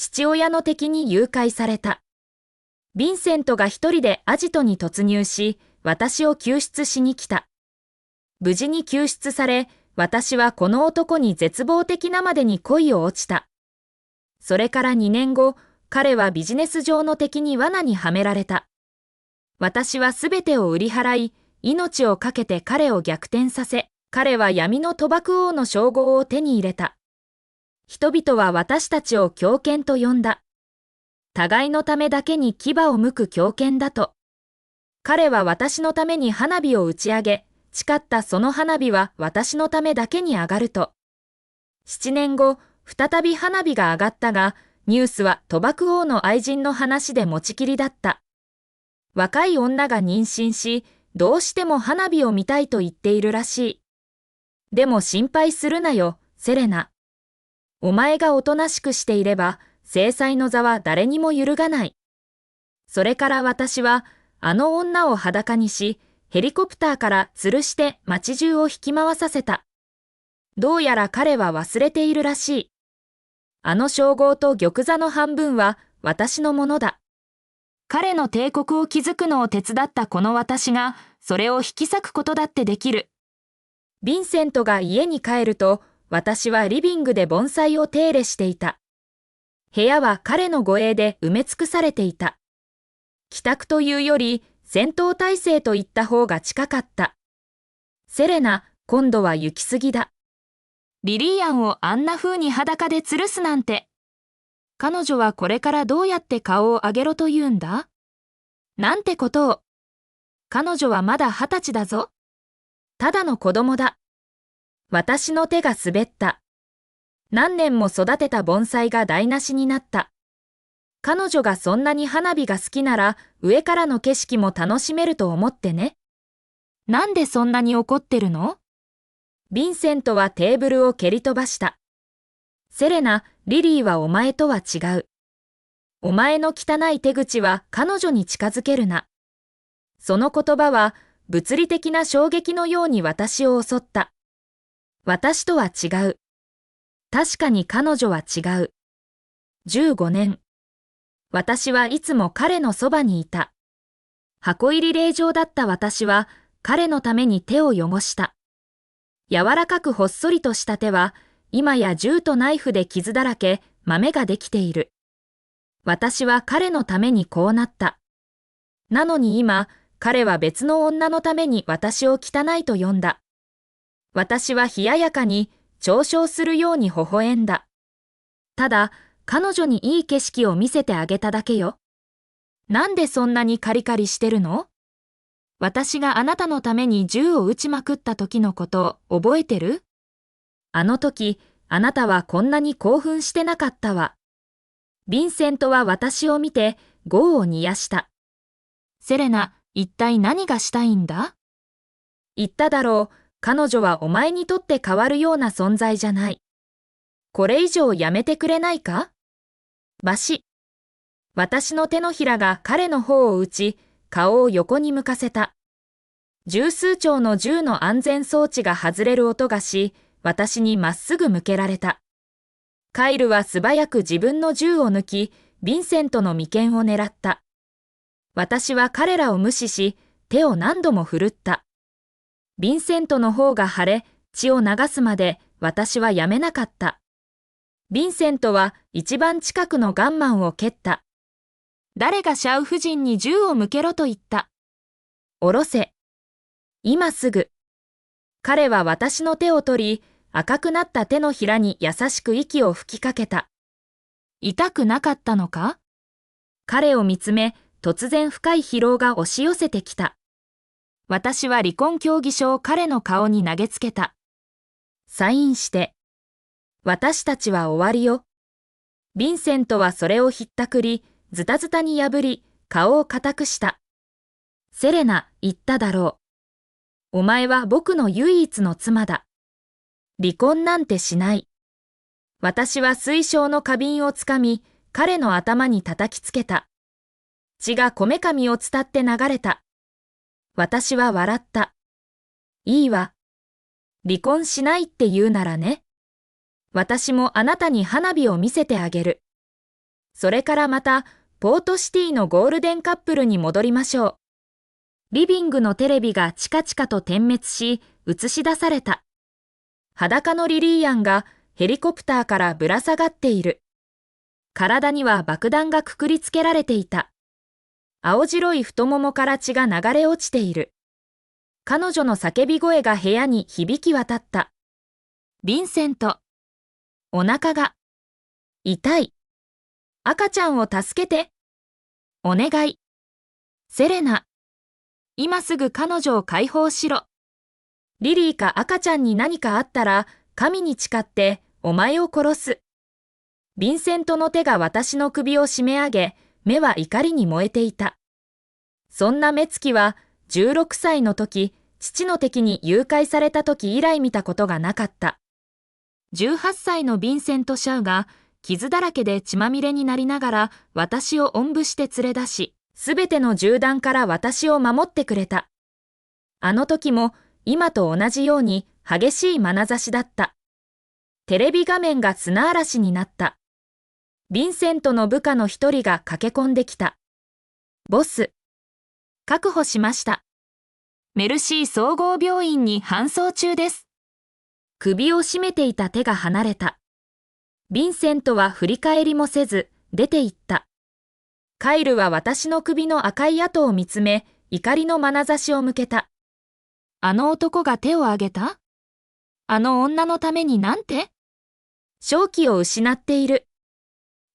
父親の敵に誘拐された。ヴィンセントが一人でアジトに突入し、私を救出しに来た。無事に救出され、私はこの男に絶望的なまでに恋を落ちた。それから2年後、彼はビジネス上の敵に罠にはめられた。私はすべてを売り払い、命を懸けて彼を逆転させ、彼は闇の賭博王の称号を手に入れた。人々は私たちを狂犬と呼んだ。互いのためだけに牙を剥く狂犬だと。彼は私のために花火を打ち上げ、誓ったその花火は私のためだけに上がると。7年後、再び花火が上がったが、ニュースは賭博王の愛人の話で持ちきりだった。若い女が妊娠し、どうしても花火を見たいと言っているらしい。でも心配するなよ、セレナ。お前がおとなしくしていれば、正妻の座は誰にも揺るがない。それから私は、あの女を裸にし、ヘリコプターから吊るして街中を引き回させた。どうやら彼は忘れているらしい。あの称号と玉座の半分は私のものだ。彼の帝国を築くのを手伝ったこの私が、それを引き裂くことだってできる。ヴィンセントが家に帰ると、私はリビングで盆栽を手入れしていた。部屋は彼の護衛で埋め尽くされていた。帰宅というより、戦闘態勢と言った方が近かった。セレナ、今度は行き過ぎだ。リリーアンをあんな風に裸で吊るすなんて。彼女はこれからどうやって顔を上げろと言うんだ？なんてことを。彼女はまだ20歳だぞ。ただの子供だ。私の手が滑った。何年も育てた盆栽が台無しになった。彼女がそんなに花火が好きなら、上からの景色も楽しめると思ってね。なんでそんなに怒ってるの？ヴィンセントはテーブルを蹴り飛ばした。セレナ、リリーはお前とは違う。お前の汚い手口は彼女に近づけるな。その言葉は物理的な衝撃のように私を襲った。私とは違う。確かに彼女は違う。15年。私はいつも彼のそばにいた。箱入り令状だった私は彼のために手を汚した。柔らかくほっそりとした手は今や銃とナイフで傷だらけ、豆ができている。私は彼のためにこうなった。なのに今、彼は別の女のために私を汚いと呼んだ。私は冷ややかに嘲笑するように微笑んだ。ただ、彼女にいい景色を見せてあげただけよ。なんでそんなにカリカリしてるの？私があなたのために銃を撃ちまくった時のことを覚えてる？あの時、あなたはこんなに興奮してなかったわ。ヴィンセントは私を見て、業を煮やした。セレナ、一体何がしたいんだ？言っただろう、彼女はお前にとって変わるような存在じゃない。これ以上やめてくれないか？バシッ。私の手のひらが彼の方を打ち、顔を横に向かせた。十数丁の銃の安全装置が外れる音がし、私にまっすぐ向けられた。カイルは素早く自分の銃を抜き、ヴィンセントの眉間を狙った。私は彼らを無視し、手を何度も振るった。ヴィンセントの方が腫れ、血を流すまで私はやめなかった。ヴィンセントは一番近くのガンマンを蹴った。誰がシャウ夫人に銃を向けろと言った。下ろせ。今すぐ。彼は私の手を取り、赤くなった手のひらに優しく息を吹きかけた。痛くなかったのか？彼を見つめ、突然深い疲労が押し寄せてきた。私は離婚協議書を彼の顔に投げつけた。サインして。私たちは終わりよ。ヴィンセントはそれをひったくり、ズタズタに破り、顔を固くした。セレナ、言っただろう。お前は僕の唯一の妻だ。離婚なんてしない。私は水晶の花瓶をつかみ、彼の頭に叩きつけた。血がこめかみを伝って流れた。私は笑った。いいわ。離婚しないって言うならね。私もあなたに花火を見せてあげる。それからまた、ポートシティのゴールデンカップルに戻りましょう。リビングのテレビがチカチカと点滅し、映し出された。裸のリリーアンがヘリコプターからぶら下がっている。体には爆弾がくくりつけられていた。青白い太ももから血が流れ落ちている。彼女の叫び声が部屋に響き渡った。ヴィンセント。お腹が痛い。赤ちゃんを助けて。お願い。セレナ。今すぐ彼女を解放しろ。リリーか赤ちゃんに何かあったら、神に誓ってお前を殺す。ヴィンセントの手が私の首を締め上げ、目は怒りに燃えていた。そんな目つきは、16歳の時、父の敵に誘拐された時以来見たことがなかった。18歳のヴィンセント・シャウが、傷だらけで血まみれになりながら、私をおんぶして連れ出し、すべての銃弾から私を守ってくれた。あの時も、今と同じように激しい眼差しだった。テレビ画面が砂嵐になった。ヴィンセントの部下の一人が駆け込んできた。ボス。確保しました。メルシー総合病院に搬送中です。首を絞めていた手が離れた。ヴィンセントは振り返りもせず、出て行った。カイルは私の首の赤い跡を見つめ、怒りの眼差しを向けた。あの男が手を挙げた？あの女のためになんて？正気を失っている。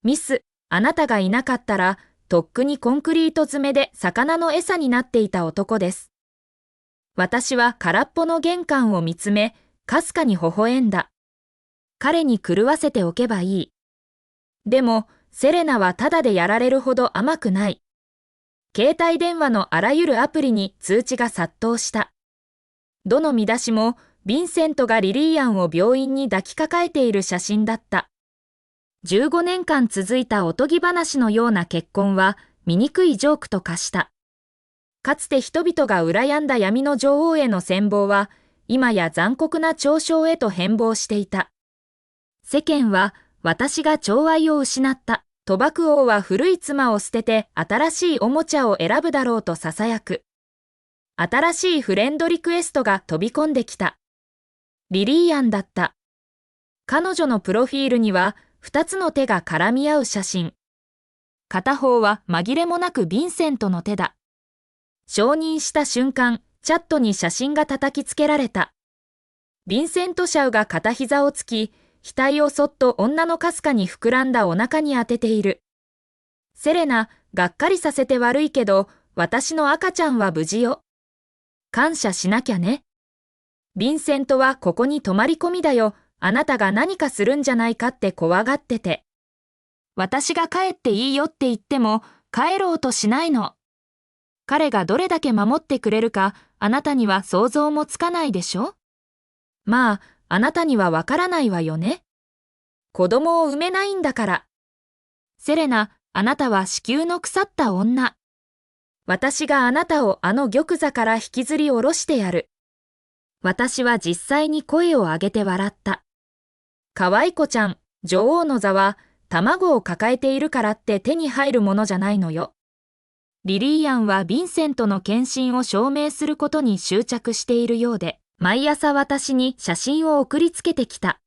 ミス、あなたがいなかったら、とっくにコンクリート詰めで魚の餌になっていた男です。私は空っぽの玄関を見つめ、かすかに微笑んだ。彼に狂わせておけばいい。でも、セレナはただでやられるほど甘くない。携帯電話のあらゆるアプリに通知が殺到した。どの見出しも、ヴィンセントがリリーアンを病院に抱きかかえている写真だった。15年間続いたおとぎ話のような結婚は、醜いジョークと化した。かつて人々が羨んだ闇の女王への羨望は、今や残酷な嘲笑へと変貌していた。世間は、私が寵愛を失った。賭博王は古い妻を捨てて新しいおもちゃを選ぶだろうと囁く。新しいフレンドリクエストが飛び込んできた。リリーアンだった。彼女のプロフィールには2つの手が絡み合う写真。片方は紛れもなくヴィンセントの手だ。承認した瞬間、チャットに写真が叩きつけられた。ヴィンセント・シャウが片膝をつき、額をそっと女のかすかに膨らんだお腹に当てている。セレナ、がっかりさせて悪いけど、私の赤ちゃんは無事よ。感謝しなきゃね。ヴィンセントはここに泊まり込みだよ。あなたが何かするんじゃないかって怖がってて。私が帰っていいよって言っても帰ろうとしないの。彼がどれだけ守ってくれるかあなたには想像もつかないでしょ？まあ、あなたにはわからないわよね。子供を産めないんだから。セレナ、あなたは子宮の腐った女。私があなたをあの玉座から引きずり下ろしてやる。私は実際に声を上げて笑った。可愛い子ちゃん、女王の座は卵を抱えているからって手に入るものじゃないのよ。リリーアンはヴィンセントの献身を証明することに執着しているようで、毎朝私に写真を送りつけてきた。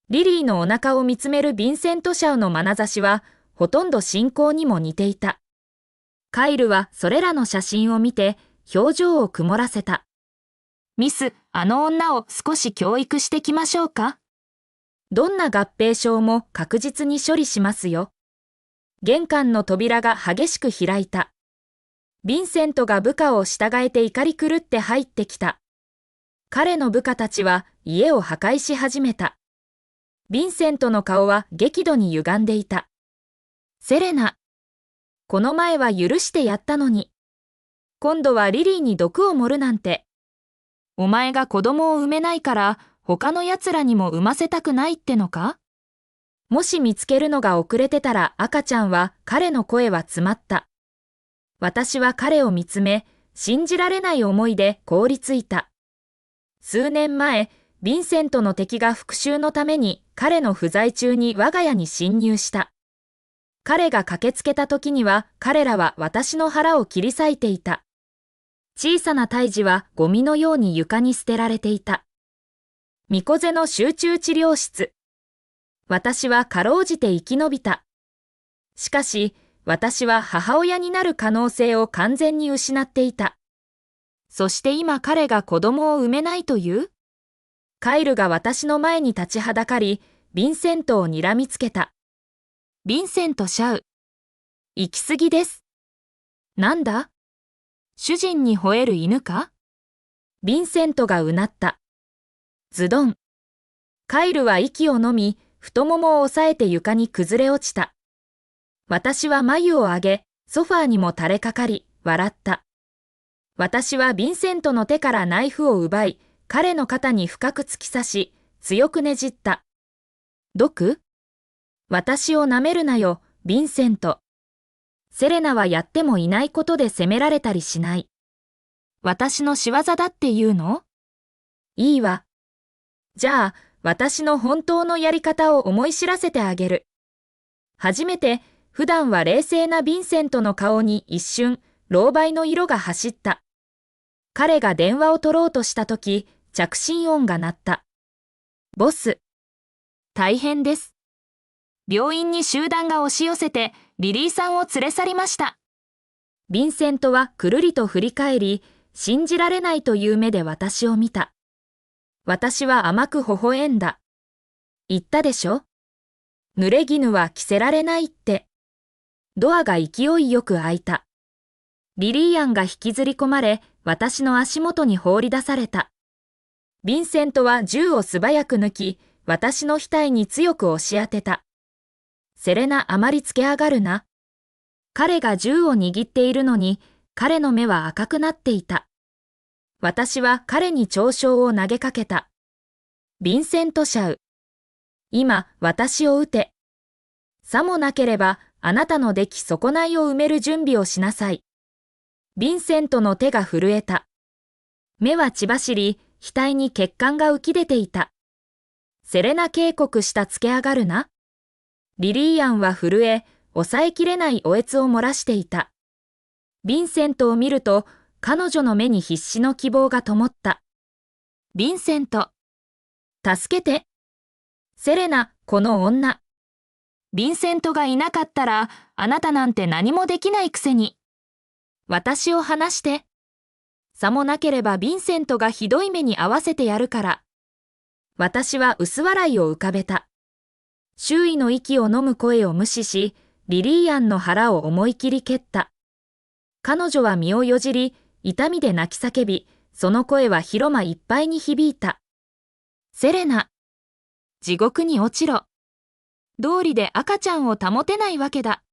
リリーのお腹を見つめるヴィンセント・シャウの眼差しは、ほとんど信仰にも似ていた。カイルはそれらの写真を見て、表情を曇らせた。ミス、あの女を少し教育してきましょうか。どんな合併症も確実に処理しますよ。玄関の扉が激しく開いた。ヴィンセントが部下を従えて怒り狂って入ってきた。彼の部下たちは家を破壊し始めた。ヴィンセントの顔は激怒に歪んでいた。セレナ。この前は許してやったのに。今度はリリーに毒を盛るなんて。お前が子供を産めないから他の奴らにも産ませたくないってのか？もし見つけるのが遅れてたら赤ちゃんは彼の声は詰まった。私は彼を見つめ、信じられない思いで凍りついた。数年前、ヴィンセントの敵が復讐のために彼の不在中に我が家に侵入した。彼が駆けつけた時には彼らは私の腹を切り裂いていた。小さな胎児はゴミのように床に捨てられていた。ミコゼの集中治療室。私はかろうじて生き延びた。しかし、私は母親になる可能性を完全に失っていた。そして今彼が子供を産めないという？カイルが私の前に立ちはだかり、ヴィンセントを睨みつけた。ヴィンセント・シャウ。行き過ぎです。なんだ？主人に吠える犬か？ヴィンセントがうなった。ズドン。カイルは息を飲み、太ももを押さえて床に崩れ落ちた。私は眉を上げ、ソファーにも垂れかかり、笑った。私はヴィンセントの手からナイフを奪い、彼の肩に深く突き刺し、強くねじった。毒？私を舐めるなよ、ヴィンセント。セレナはやってもいないことで責められたりしない。私の仕業だって言うの？いいわ。じゃあ、私の本当のやり方を思い知らせてあげる。初めて、普段は冷静なヴィンセントの顔に一瞬、狼狽の色が走った。彼が電話を取ろうとしたとき、着信音が鳴った。ボス。大変です。病院に集団が押し寄せて、リリーさんを連れ去りました。ヴィンセントはくるりと振り返り、信じられないという目で私を見た。私は甘く微笑んだ。言ったでしょ？濡れ衣は着せられないって。ドアが勢いよく開いた。リリーアンが引きずり込まれ、私の足元に放り出された。ヴィンセントは銃を素早く抜き、私の額に強く押し当てた。セレナ、あまりつけ上がるな。彼が銃を握っているのに、彼の目は赤くなっていた。私は彼に嘲笑を投げかけた。ヴィンセント・シャウ。今、私を撃て。さもなければ、あなたの出来損ないを埋める準備をしなさい。ヴィンセントの手が震えた。目は血走り、額に血管が浮き出ていた。セレナ警告したつけ上がるな。リリーアンは震え、抑えきれないおえつを漏らしていた。ヴィンセントを見ると、彼女の目に必死の希望が灯った。ヴィンセント。助けて。セレナ、この女。ヴィンセントがいなかったら、あなたなんて何もできないくせに。私を離して。さもなければヴィンセントがひどい目に遭わせてやるから。私は薄笑いを浮かべた。周囲の息を飲む声を無視し、リリーアンの腹を思い切り蹴った。彼女は身をよじり、痛みで泣き叫び、その声は広間いっぱいに響いた。セレナ。地獄に落ちろ。道理で赤ちゃんを保てないわけだ。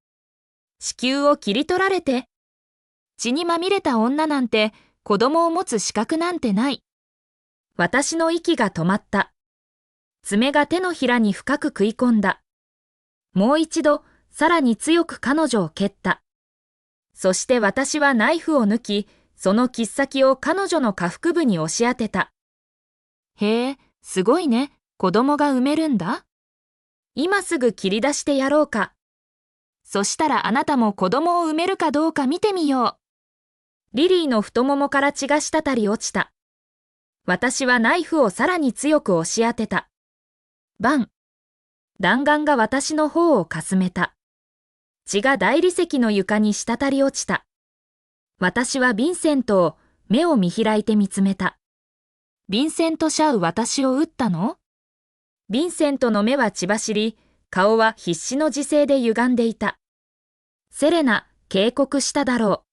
子宮を切り取られて。血にまみれた女なんて、子供を持つ資格なんてない。私の息が止まった。爪が手のひらに深く食い込んだ。もう一度、さらに強く彼女を蹴った。そして私はナイフを抜き、その切っ先を彼女の下腹部に押し当てた。へえ、すごいね、子供が産めるんだ。今すぐ切り出してやろうか。そしたらあなたも子供を産めるかどうか見てみよう。リリーの太ももから血が滴り落ちた。私はナイフをさらに強く押し当てた。バン。弾丸が私の方をかすめた。血が大理石の床に滴り落ちた。私はヴィンセントを目を見開いて見つめた。ヴィンセント・シャウ、私を撃ったの？ヴィンセントの目は血走り、顔は必死の自制で歪んでいた。セレナ、警告しただろう。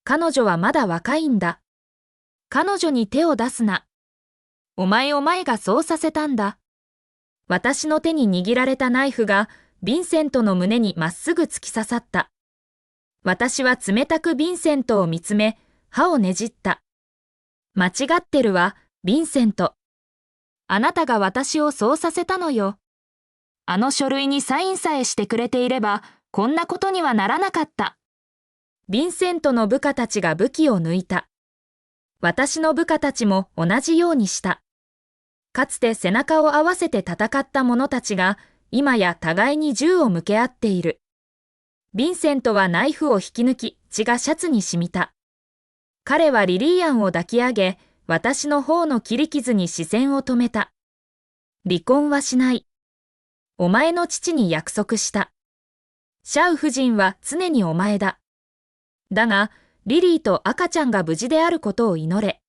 彼女はまだ若いんだ。彼女に手を出すな。お前がそうさせたんだ。私の手に握られたナイフがヴィンセントの胸にまっすぐ突き刺さった。私は冷たくヴィンセントを見つめ、歯をねじった。間違ってるわ、ヴィンセント。あなたが私をそうさせたのよ。あの書類にサインさえしてくれていれば、こんなことにはならなかった。ヴィンセントの部下たちが武器を抜いた。私の部下たちも同じようにした。かつて背中を合わせて戦った者たちが、今や互いに銃を向け合っている。ヴィンセントはナイフを引き抜き、血がシャツに染みた。彼はリリーアンを抱き上げ、私の頬の切り傷に視線を止めた。離婚はしない。お前の父に約束した。シャウ夫人は常にお前だ。だが、リリーと赤ちゃんが無事であることを祈れ。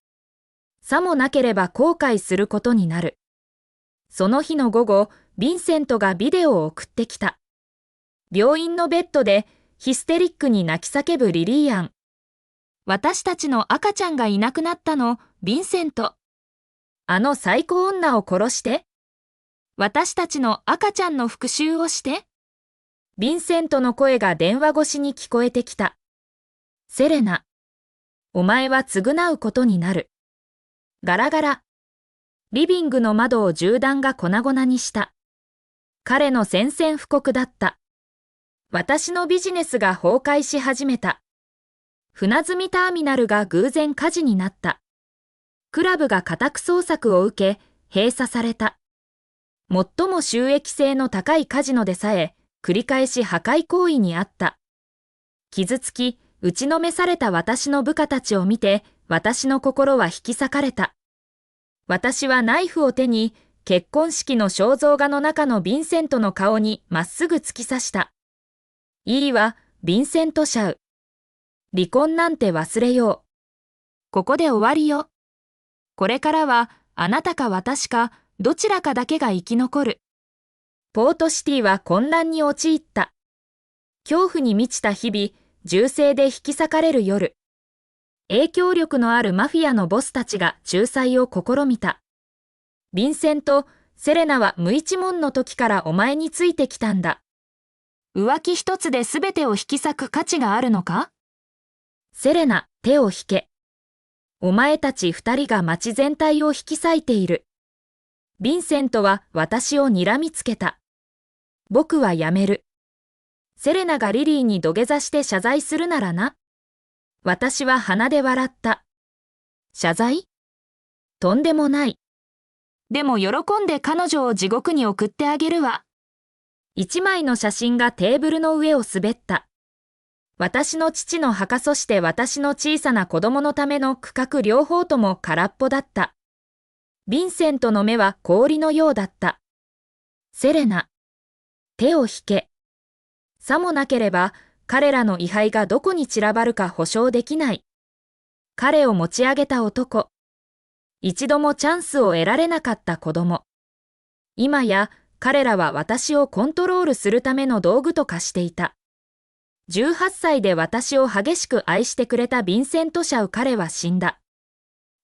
さもなければ後悔することになる。その日の午後、ヴィンセントがビデオを送ってきた。病院のベッドでヒステリックに泣き叫ぶリリーアン。私たちの赤ちゃんがいなくなったの、ヴィンセント。あの最高女を殺して。私たちの赤ちゃんの復讐をして。ヴィンセントの声が電話越しに聞こえてきた。セレナ。お前は償うことになる。ガラガラ。リビングの窓を銃弾が粉々にした。彼の宣戦布告だった。私のビジネスが崩壊し始めた。船積ターミナルが偶然火事になった。クラブが家宅捜索を受け、閉鎖された。最も収益性の高いカジノでさえ、繰り返し破壊行為にあった。傷つき、打ちのめされた私の部下たちを見て、私の心は引き裂かれた。私はナイフを手に、結婚式の肖像画の中のヴィンセントの顔にまっすぐ突き刺した。いいわ、ヴィンセント・シャウ。離婚なんて忘れよう。ここで終わりよ。これからは、あなたか私か、どちらかだけが生き残る。ポートシティは混乱に陥った。恐怖に満ちた日々、銃声で引き裂かれる夜。影響力のあるマフィアのボスたちが仲裁を試みた。ヴィンセント、セレナは無一文の時からお前についてきたんだ。浮気一つで全てを引き裂く価値があるのか？セレナ、手を引け。お前たち二人が街全体を引き裂いている。ヴィンセントは私を睨みつけた。僕はやめる。セレナがリリーに土下座して謝罪するならな。私は鼻で笑った。謝罪？とんでもない。でも喜んで彼女を地獄に送ってあげるわ。一枚の写真がテーブルの上を滑った。私の父の墓そして私の小さな子供のための区画両方とも空っぽだった。ヴィンセントの目は氷のようだった。セレナ、手を引け。さもなければ彼らの位牌がどこに散らばるか保証できない。彼を持ち上げた男。一度もチャンスを得られなかった子供。今や彼らは私をコントロールするための道具と化していた。18歳で私を激しく愛してくれたヴィンセント・シャウ彼は死んだ。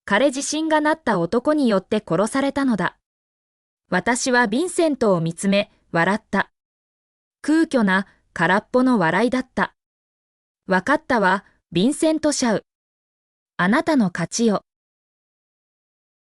彼自身がなった男によって殺されたのだ。私はヴィンセントを見つめ、笑った。空虚な、空っぽの笑いだった。わかったわ、ヴィンセント・シャウ。あなたの勝ちよ。